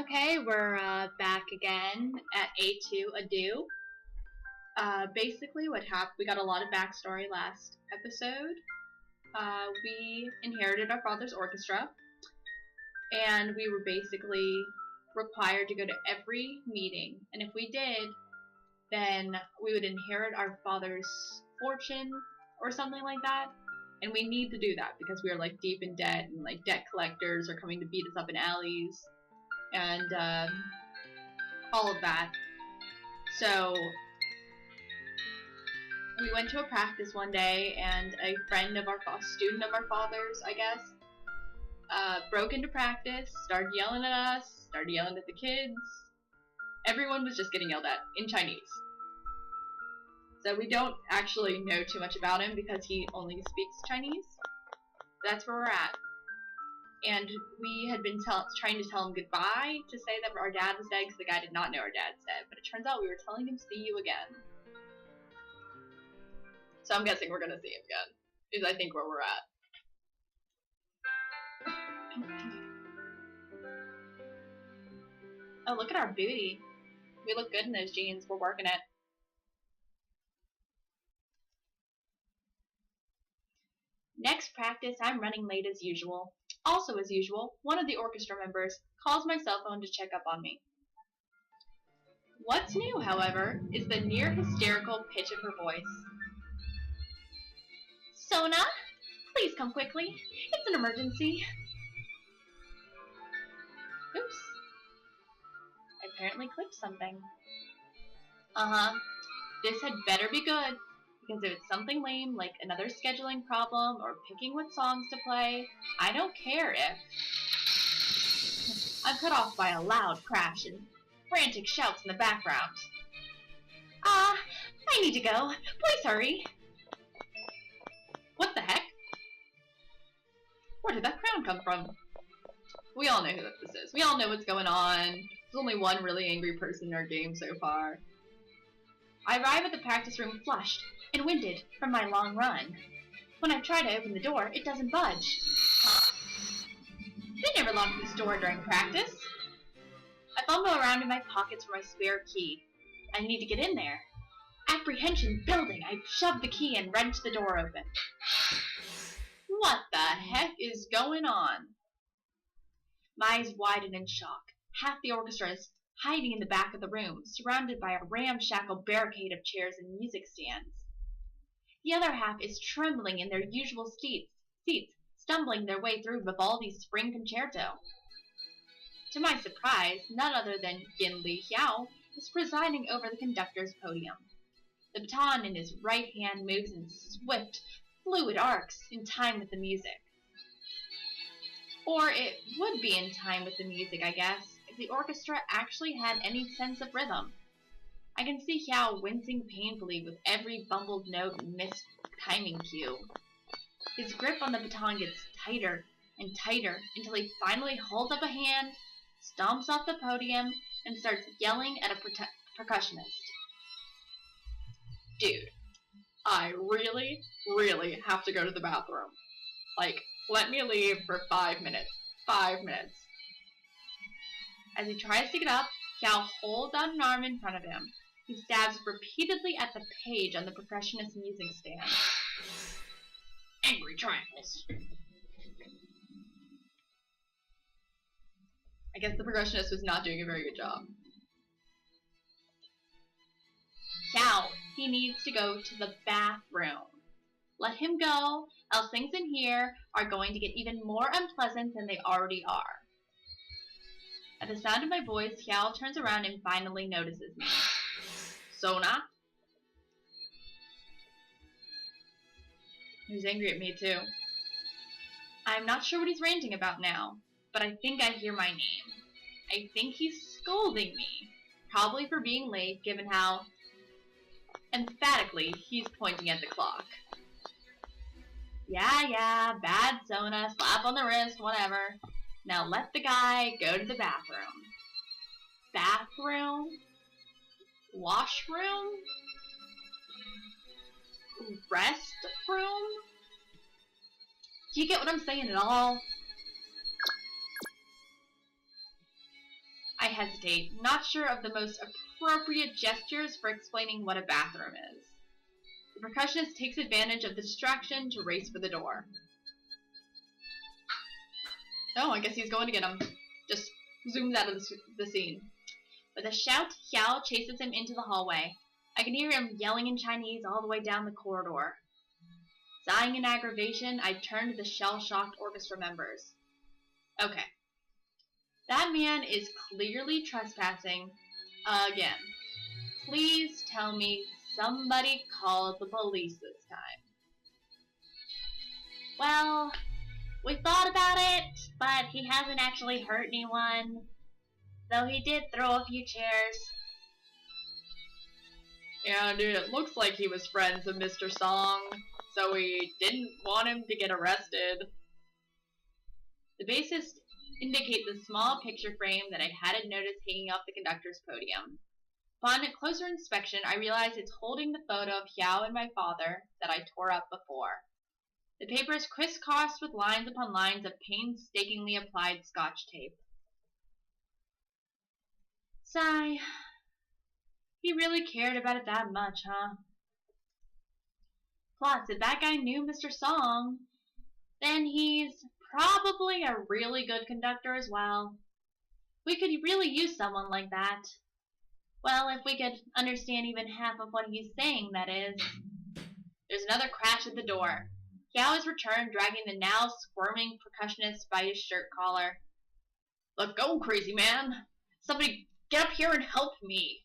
Okay, we're back again at A2 Ado. Basically what happened, we got a lot of backstory last episode. We inherited our father's orchestra, and we were basically required to go to every meeting, and if we did, then we would inherit our father's fortune or something like that. And we need to do that because we are like deep in debt, and like debt collectors are coming to beat us up in alleys. And all of that. So we went to a practice one day, and a friend of our student of our father's, I guess, broke into practice, started yelling at us, started yelling at the kids. Everyone was just getting yelled at in Chinese. So we don't actually know too much about him because he only speaks Chinese. That's where we're at. And we had been trying to tell him goodbye to say that our dad was dead because the guy did not know our dad's dead. But it turns out we were telling him see you again. So I'm guessing we're going to see him again. Is I think where we're at. Oh, look at our booty. We look good in those jeans. We're working it. Next practice, I'm running late as usual. Also as usual, one of the orchestra members calls my cell phone to check up on me. What's new, however, is the near hysterical pitch of her voice. Sona, please come quickly. It's an emergency. Oops. I apparently clicked something. This had better be good. Because if it's something lame, like another scheduling problem or picking what songs to play, I don't care if I'm cut off by a loud crash and frantic shouts in the background. I need to go. Please hurry. What the heck? Where did that crown come from? We all know who this is. We all know what's going on. There's only one really angry person in our game so far. I arrive at the practice room flushed and winded from my long run. When I try to open the door, it doesn't budge. They never lock this door during practice. I fumble around in my pockets for my spare key. I need to get in there. Apprehension building, I shove the key and wrench the door open. What the heck is going on? My eyes widen in shock. Half the orchestra is hiding in the back of the room, surrounded by a ramshackle barricade of chairs and music stands. The other half is trembling in their usual seats, stumbling their way through Vivaldi's Spring Concerto. To my surprise, none other than Yin Li Xiao is presiding over the conductor's podium. The baton in his right hand moves in swift, fluid arcs in time with the music. Or it would be in time with the music, I guess, if the orchestra actually had any sense of rhythm. I can see Xiao wincing painfully with every bumbled note and missed timing cue. His grip on the baton gets tighter and tighter until he finally holds up a hand, stomps off the podium, and starts yelling at a percussionist. Dude, I really, really have to go to the bathroom. Like, let me leave for 5 minutes. 5 minutes. As he tries to get up, Xiao holds out an arm in front of him. He stabs repeatedly at the page on the percussionist's music stand. Angry triangles. I guess the percussionist was not doing a very good job. Xiao, he needs to go to the bathroom. Let him go, else things in here are going to get even more unpleasant than they already are. At the sound of my voice, Xiao turns around and finally notices me. Sona? He's angry at me too. I'm not sure what he's ranting about now, but I think I hear my name. I think he's scolding me, probably for being late given how emphatically he's pointing at the clock. Yeah, bad Sona, slap on the wrist, whatever. Now let the guy go to the bathroom. Bathroom? Washroom? Restroom? Do you get what I'm saying at all? I hesitate, not sure of the most appropriate gestures for explaining what a bathroom is. The percussionist takes advantage of the distraction to race for the door. Oh, I guess he's going to get him. Just zooms out of the scene. With a shout, Xiao chases him into the hallway. I can hear him yelling in Chinese all the way down the corridor. Sighing in aggravation, I turn to the shell-shocked orchestra members. Okay. That man is clearly trespassing again. Please tell me somebody called the police this time. Well, we thought about it, but he hasn't actually hurt anyone. Though he did throw a few chairs. Yeah, dude, it looks like he was friends with Mr. Song, so we didn't want him to get arrested. The bassist indicates the small picture frame that I hadn't noticed hanging off the conductor's podium. Upon a closer inspection, I realize it's holding the photo of Xiao and my father that I tore up before. The paper is crisscrossed with lines upon lines of painstakingly applied Scotch tape. Sigh. He really cared about it that much, huh? Plus, if that guy knew Mr. Song, then he's probably a really good conductor as well. We could really use someone like that. Well, if we could understand even half of what he's saying, that is. There's another crash at the door. Xiao has returned, dragging the now squirming percussionist by his shirt collar. Let go, crazy man! Somebody get up here and help me!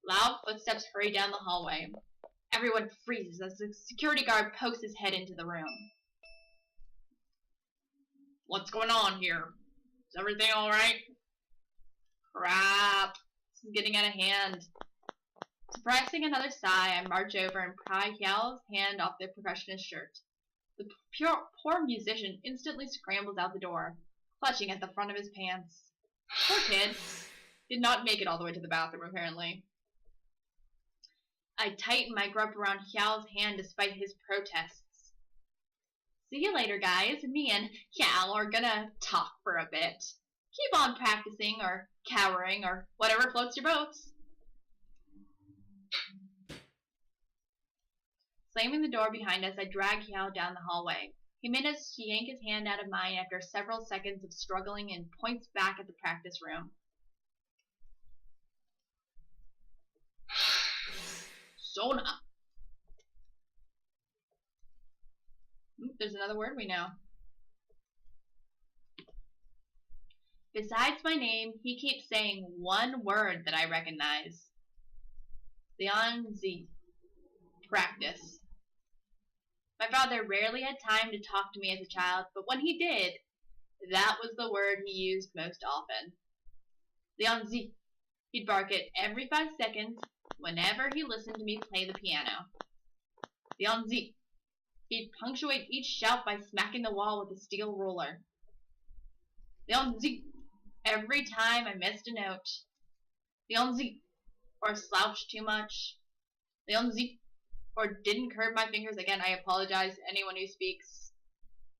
Loud footsteps hurry down the hallway. Everyone freezes as the security guard pokes his head into the room. What's going on here? Is everything alright? Crap. This is getting out of hand. Suppressing another sigh, I march over and pry Xiao's hand off the percussionist's shirt. The poor musician instantly scrambles out the door, clutching at the front of his pants. Poor kid. Did not make it all the way to the bathroom, apparently. I tighten my grip around Xiao's hand despite his protests. See you later, guys. Me and Xiao are gonna talk for a bit. Keep on practicing, or cowering, or whatever floats your boats. Slamming the door behind us, I drag Xiao down the hallway. He manages to yank his hand out of mine after several seconds of struggling and points back at the practice room. Sona. There's another word we know. Besides my name, he keeps saying one word that I recognize. Lianzi. Practice. My father rarely had time to talk to me as a child, but when he did, that was the word he used most often. Lianzi. He'd bark it every 5 seconds whenever he listened to me play the piano. Lianzi. He'd punctuate each shout by smacking the wall with a steel ruler. Lianzi. Every time I missed a note. Lianzi. Or slouched too much. Lianzi. Or didn't curve my fingers. Again, I apologize to anyone who speaks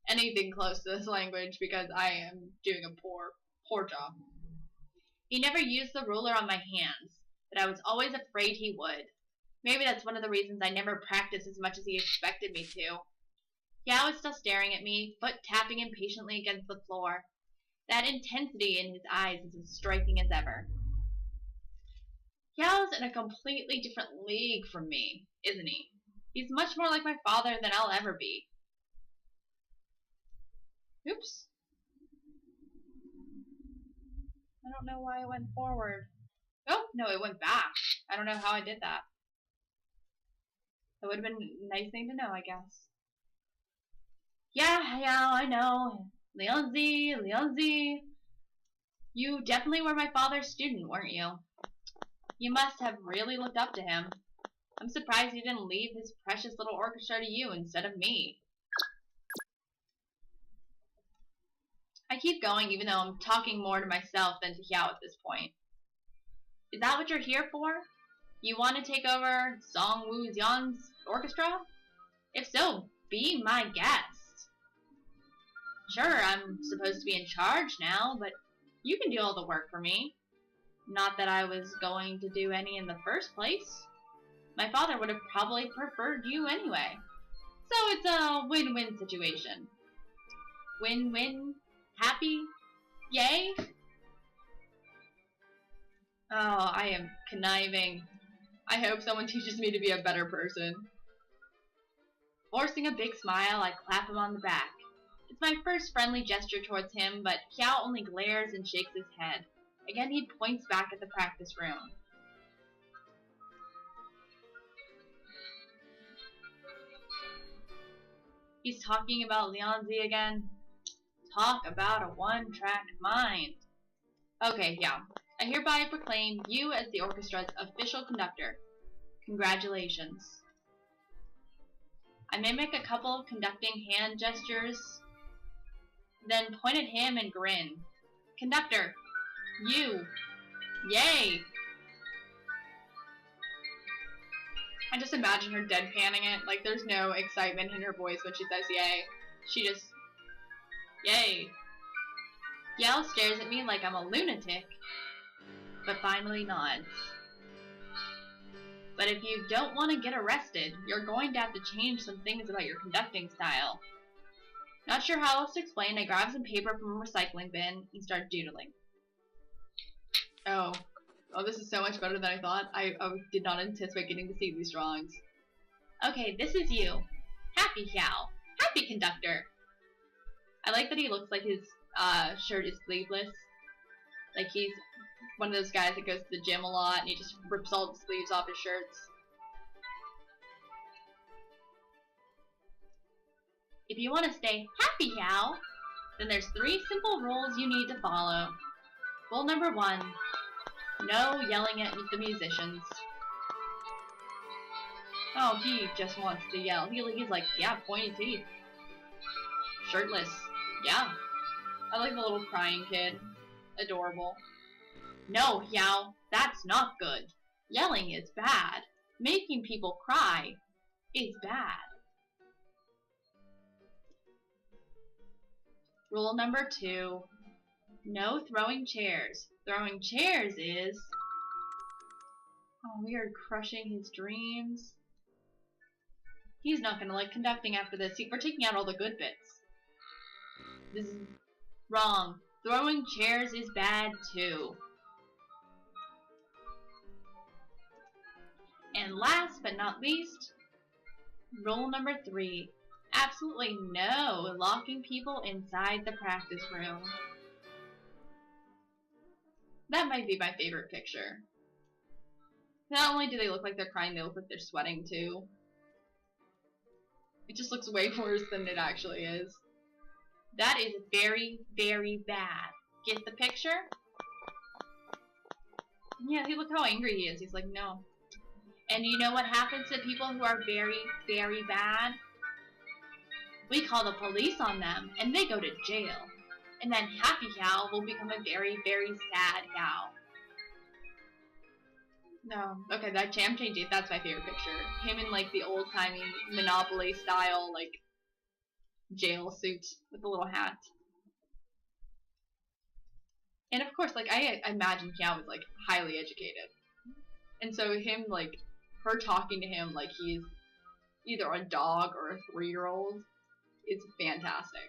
anything close to this language because I am doing a poor job. He never used the ruler on my hands, but I was always afraid he would. Maybe that's one of the reasons I never practiced as much as he expected me to. Xiao is still staring at me, foot tapping impatiently against the floor. That intensity in his eyes is as striking as ever. Xiao's in a completely different league from me, isn't he? He's much more like my father than I'll ever be. Oops. I don't know why it went forward. Oh, no, it went back. I don't know how I did that. That would have been a nice thing to know, I guess. Yeah, I know. Lianzi. You definitely were my father's student, weren't you? You must have really looked up to him. I'm surprised he didn't leave his precious little orchestra to you instead of me. I keep going even though I'm talking more to myself than to Xiao at this point. Is that what you're here for? You want to take over Song Wu Xian's orchestra? If so, be my guest. Sure, I'm supposed to be in charge now, but You can do all the work for me. Not that I was going to do any in the first place. My father would have probably preferred you anyway. So it's a win-win situation. Win-win? Happy? Yay? Oh, I am conniving. I hope someone teaches me to be a better person. Forcing a big smile, I clap him on the back. It's my first friendly gesture towards him, but Xiao only glares and shakes his head. Again, he points back at the practice room. He's talking about Lianzi again. Talk about a one-track mind. Okay, yeah. I hereby proclaim you as the orchestra's official conductor. Congratulations. I mimic a couple of conducting hand gestures, then point at him and grin. Conductor, you. Yay! I just imagine her deadpanning it, like there's no excitement in her voice when she says yay. She just, yay. Yao stares at me like I'm a lunatic, but finally nods. But if you don't want to get arrested, you're going to have to change some things about your conducting style. Not sure how else to explain, I grab some paper from a recycling bin and start doodling. Oh, this is so much better than I thought. I did not anticipate getting to see these drawings. Okay, this is you. Happy Xiao. Happy conductor. I like that he looks like his shirt is sleeveless. Like he's one of those guys that goes to the gym a lot and he just rips all the sleeves off his shirts. If you want to stay happy, Xiao, then there's 3 simple rules you need to follow. Rule number 1, no yelling at the musicians. Oh, he just wants to yell. He's like, yeah, pointy teeth. Shirtless. Yeah. I like the little crying kid. Adorable. No, Xiao, that's not good. Yelling is bad. Making people cry is bad. Rule number 2, no throwing chairs. Throwing chairs is... Oh, we are crushing his dreams. He's not gonna like conducting after this. We're taking out all the good bits. This is wrong. Throwing chairs is bad too. And last but not least, rule number 3. Absolutely no locking people inside the practice room. That might be my favorite picture. Not only do they look like they're crying, they look like they're sweating too. It just looks way worse than it actually is. That is very, very bad. Get the picture? Yeah, see, look how angry he is. He's like, no. And you know what happens to people who are very, very bad? We call the police on them, and they go to jail. And then Happy Xiao will become a very, very sad Xiao. No. Okay, I'm changing it. That's my favorite picture. Him in, like, the old-timey Monopoly style, like, jail suit with a little hat. And of course, like, I imagine Xiao was, like, highly educated. And so him, like, her talking to him like he's either a dog or a 3-year-old is fantastic.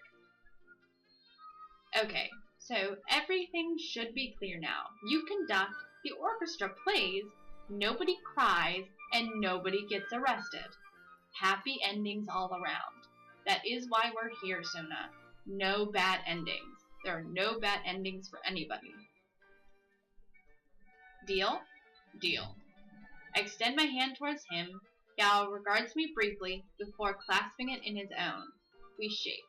Okay, so everything should be clear now. You conduct, the orchestra plays, nobody cries, and nobody gets arrested. Happy endings all around. That is why we're here, Sona. No bad endings. There are no bad endings for anybody. Deal? Deal. I extend my hand towards him. Xiao regards me briefly before clasping it in his own. We shake.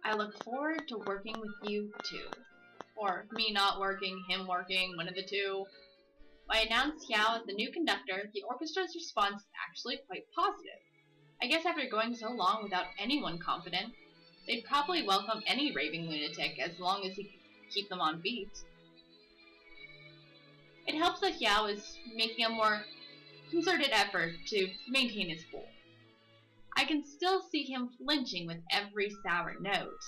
I look forward to working with you too. Or me not working, him working, one of the two. When I announced Xiao as the new conductor, the orchestra's response is actually quite positive. I guess after going so long without anyone confident, they'd probably welcome any raving lunatic as long as he could keep them on beat. It helps that Xiao is making a more concerted effort to maintain his cool. I can still see him flinching with every sour note.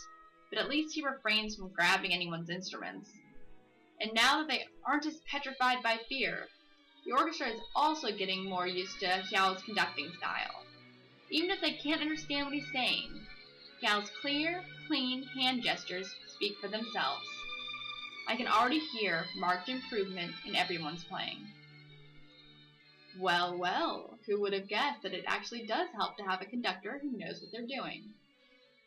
but at least he refrains from grabbing anyone's instruments. And now that they aren't as petrified by fear, the orchestra is also getting more used to Hyao's conducting style. Even if they can't understand what he's saying, Hyao's clear, clean hand gestures speak for themselves. I can already hear marked improvement in everyone's playing. Well, well, who would have guessed that it actually does help to have a conductor who knows what they're doing?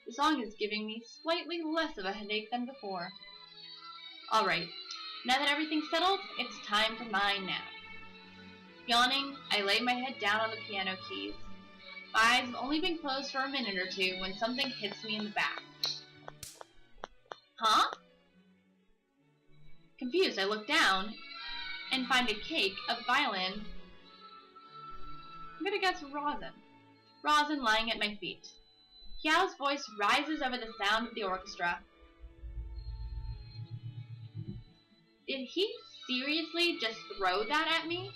The song is giving me slightly less of a headache than before. Alright, now that everything's settled, it's time for my nap. Yawning, I lay my head down on the piano keys. My eyes have only been closed for a minute or two when something hits me in the back. Huh? Confused, I look down and find a cake, a violin. I'm gonna guess rosin. Rosin lying at my feet. Hyao's voice rises over the sound of the orchestra. Did he seriously just throw that at me?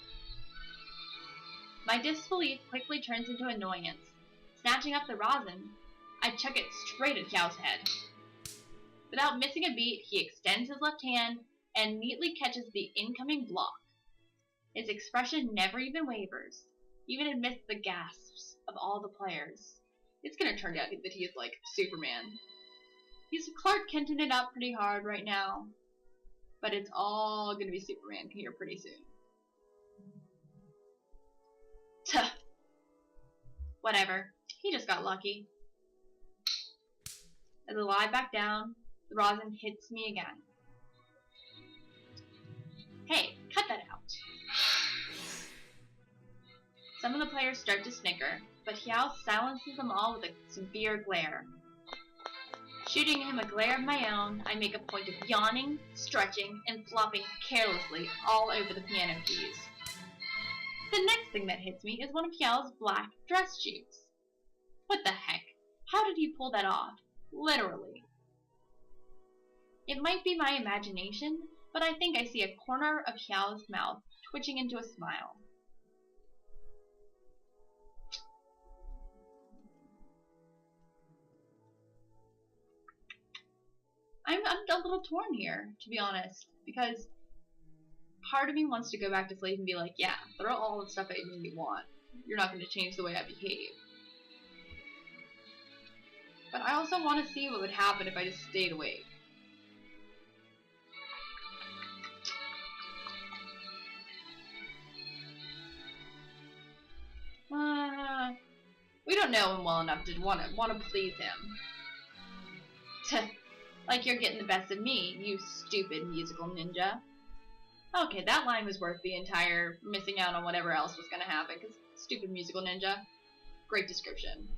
My disbelief quickly turns into annoyance. Snatching up the rosin, I chuck it straight at Hyao's head. Without missing a beat, he extends his left hand and neatly catches the incoming block. His expression never even wavers, even amidst the gasps of all the players. It's gonna turn out that he is like Superman. He's Clark Kenting it up pretty hard right now, but it's all gonna be Superman here pretty soon. Tuh. Whatever. He just got lucky. As I lie back down, the rosin hits me again. Hey, cut that out. Some of the players start to snicker, but Hyao silences them all with a severe glare. Shooting him a glare of my own, I make a point of yawning, stretching, and flopping carelessly all over the piano keys. The next thing that hits me is one of Hyao's black dress shoes. What the heck? How did he pull that off? Literally. It might be my imagination, but I think I see a corner of Hyao's mouth twitching into a smile. I'm a little torn here, to be honest, because part of me wants to go back to sleep and be like, yeah, throw all the stuff at me you want. You're not going to change the way I behave. But I also want to see what would happen if I just stayed awake. We don't know him well enough to want to please him. Like you're getting the best of me, you stupid musical ninja. Okay, that line was worth the entire missing out on whatever else was going to happen, because stupid musical ninja. Great description.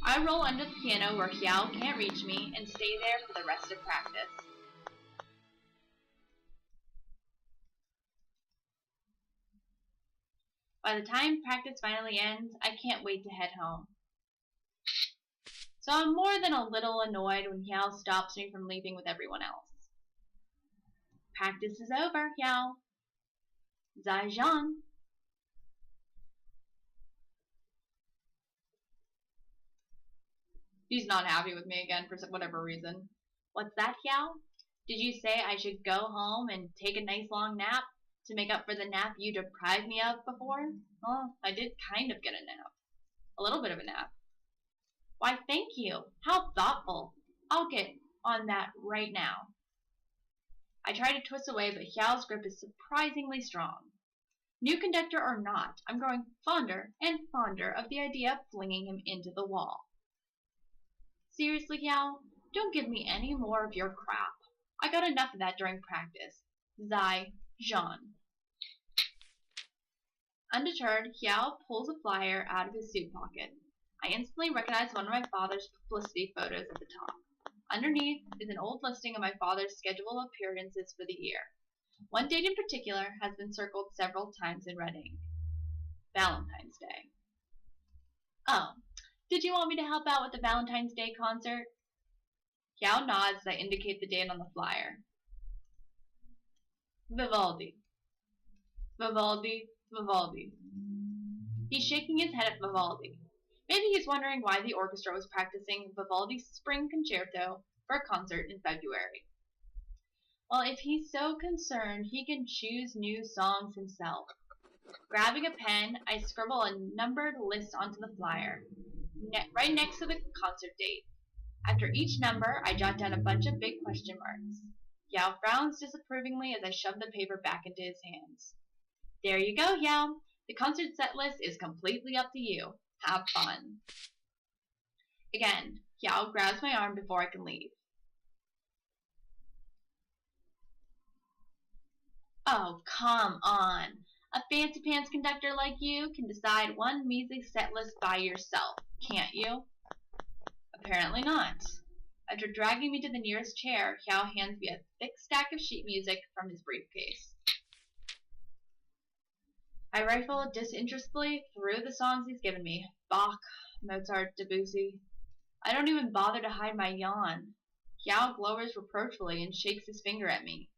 I roll under the piano where Hyao can't reach me and stay there for the rest of practice. By the time practice finally ends, I can't wait to head home. So I'm more than a little annoyed when Hyao stops me from leaving with everyone else. Practice is over, Hyao. Zaijian. He's not happy with me again for whatever reason. What's that, Hyao? Did you say I should go home and take a nice long nap to make up for the nap you deprived me of before? Well, I did kind of get a nap. A little bit of a nap. Why, thank you. How thoughtful. I'll get on that right now. I try to twist away, but Hyao's grip is surprisingly strong. New conductor or not, I'm growing fonder and fonder of the idea of flinging him into the wall. Seriously, Hyao, don't give me any more of your crap. I got enough of that during practice. Zaijian. Undeterred, Hyao pulls a flyer out of his suit pocket. I instantly recognize one of my father's publicity photos at the top. Underneath is an old listing of my father's scheduled appearances for the year. One date in particular has been circled several times in red ink. Valentine's Day. Oh, did you want me to help out with the Valentine's Day concert? Hyao nods as I indicate the date on the flyer. Vivaldi. Vivaldi. Vivaldi. He's shaking his head at Vivaldi. Maybe he's wondering why the orchestra was practicing Vivaldi's Spring Concerto for a concert in February. Well, if he's so concerned, he can choose new songs himself. Grabbing a pen, I scribble a numbered list onto the flyer, right next to the concert date. After each number, I jot down a bunch of big question marks. Yao frowns disapprovingly as I shove the paper back into his hands. There you go, Yao. The concert set list is completely up to you. Have fun. Again, Yao grabs my arm before I can leave. Oh, come on. A fancy pants conductor like you can decide one music set list by yourself, can't you? Apparently not. After dragging me to the nearest chair, Yao hands me a thick stack of sheet music from his briefcase. I rifle disinterestedly through the songs he's given me. Bach, Mozart, Debussy. I don't even bother to hide my yawn. Yao glowers reproachfully and shakes his finger at me.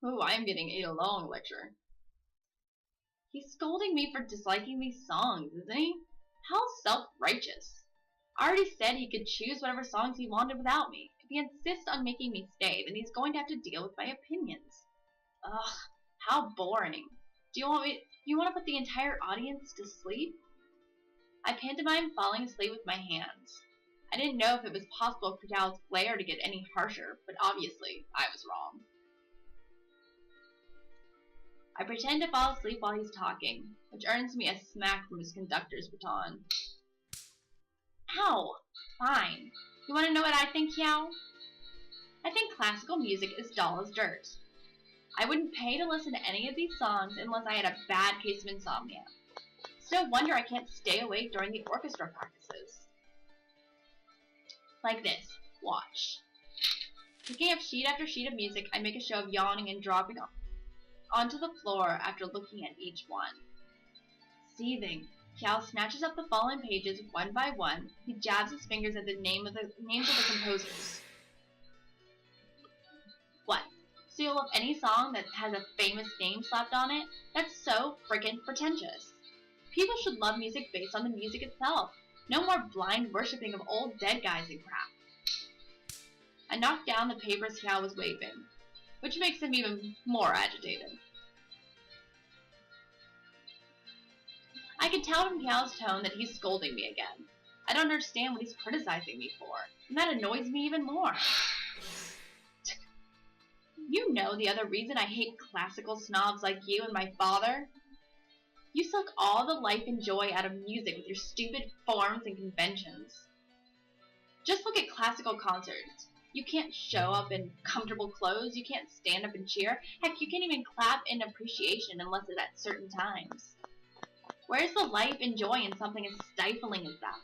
Ooh, I am getting a long lecture. He's scolding me for disliking these songs, isn't he? How self-righteous. I already said he could choose whatever songs he wanted without me. If he insists on making me stay, then he's going to have to deal with my opinions. Ugh, how boring. Do you want to put the entire audience to sleep? I pantomime falling asleep with my hands. I didn't know if it was possible for Yao's glare to get any harsher, but obviously I was wrong. I pretend to fall asleep while he's talking, which earns me a smack from his conductor's baton. Ow! Fine. You want to know what I think, Yao? I think classical music is dull as dirt. I wouldn't pay to listen to any of these songs unless I had a bad case of insomnia. It's no wonder I can't stay awake during the orchestra practices. Like this. Watch. Picking up sheet after sheet of music, I make a show of yawning and dropping onto the floor after looking at each one. Seething, Yao snatches up the fallen pages one by one. He jabs his fingers at the names of the composers. What? So you'll love any song that has a famous name slapped on it? That's so frickin' pretentious. People should love music based on the music itself. No more blind worshipping of old dead guys and crap. I knocked down the papers Yao was waving, which makes him even more agitated. I can tell from Yao's tone that he's scolding me again. I don't understand what he's criticizing me for, and that annoys me even more. You know the other reason I hate classical snobs like you and my father? You suck all the life and joy out of music with your stupid forms and conventions. Just look at classical concerts. You can't show up in comfortable clothes, you can't stand up and cheer, heck, you can't even clap in appreciation unless it's at certain times. Where's the life and joy in something as stifling as that?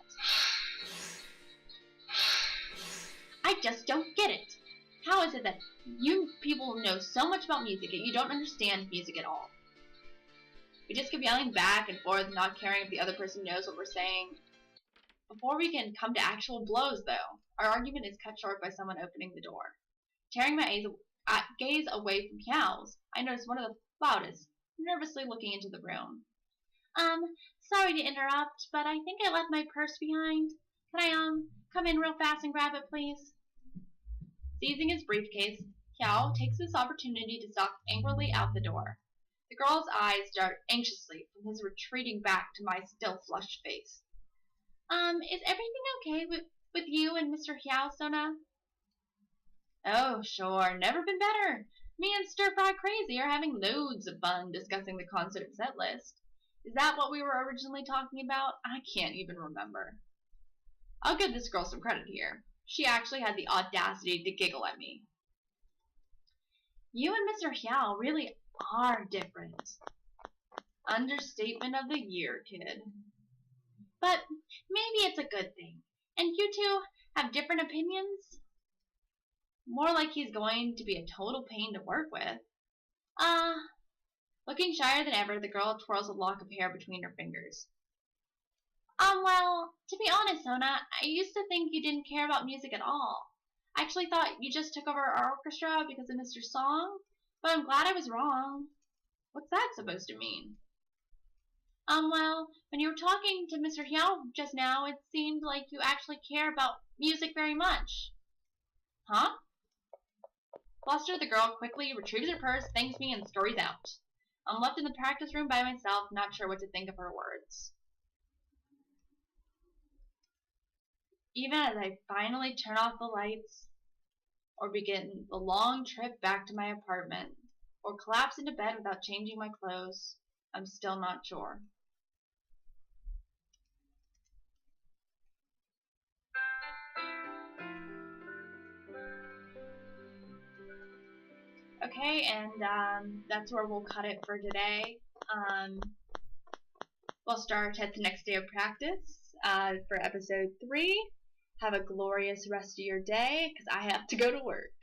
I just don't get it. How is it that you people know so much about music yet you don't understand music at all? We just keep yelling back and forth, not caring if the other person knows what we're saying. Before we can come to actual blows, though, our argument is cut short by someone opening the door. Tearing my gaze away from Yao's, I notice one of the flautists, nervously looking into the room. Sorry to interrupt, but I think I left my purse behind. Can I, come in real fast and grab it, please? Seizing his briefcase, Yao takes this opportunity to stalk angrily out the door. The girl's eyes dart anxiously from his retreating back to my still flushed face. Is everything okay with you and Mr. Yao, Sona? Oh, sure, never been better. Me and Stir Fry Crazy are having loads of fun discussing the concert set list. Is that what we were originally talking about? I can't even remember. I'll give this girl some credit here. She actually had the audacity to giggle at me. You and Mr. Yao really are different. Understatement of the year, kid. But maybe it's a good thing. And you two have different opinions? More like he's going to be a total pain to work with. Looking shyer than ever, the girl twirls a lock of hair between her fingers. Well, to be honest, Sona, I used to think you didn't care about music at all. I actually thought you just took over our orchestra because of Mr. Song, but I'm glad I was wrong. What's that supposed to mean? Well, when you were talking to Mr. Hiao just now, it seemed like you actually care about music very much. Huh? Flustered, the girl quickly retrieves her purse, thanks me, and scurries out. I'm left in the practice room by myself, not sure what to think of her words. Even as I finally turn off the lights, or begin the long trip back to my apartment, or collapse into bed without changing my clothes, I'm still not sure. Okay, and that's where we'll cut it for today. We'll start at the next day of practice for episode 3. Have a glorious rest of your day, because I have to go to work.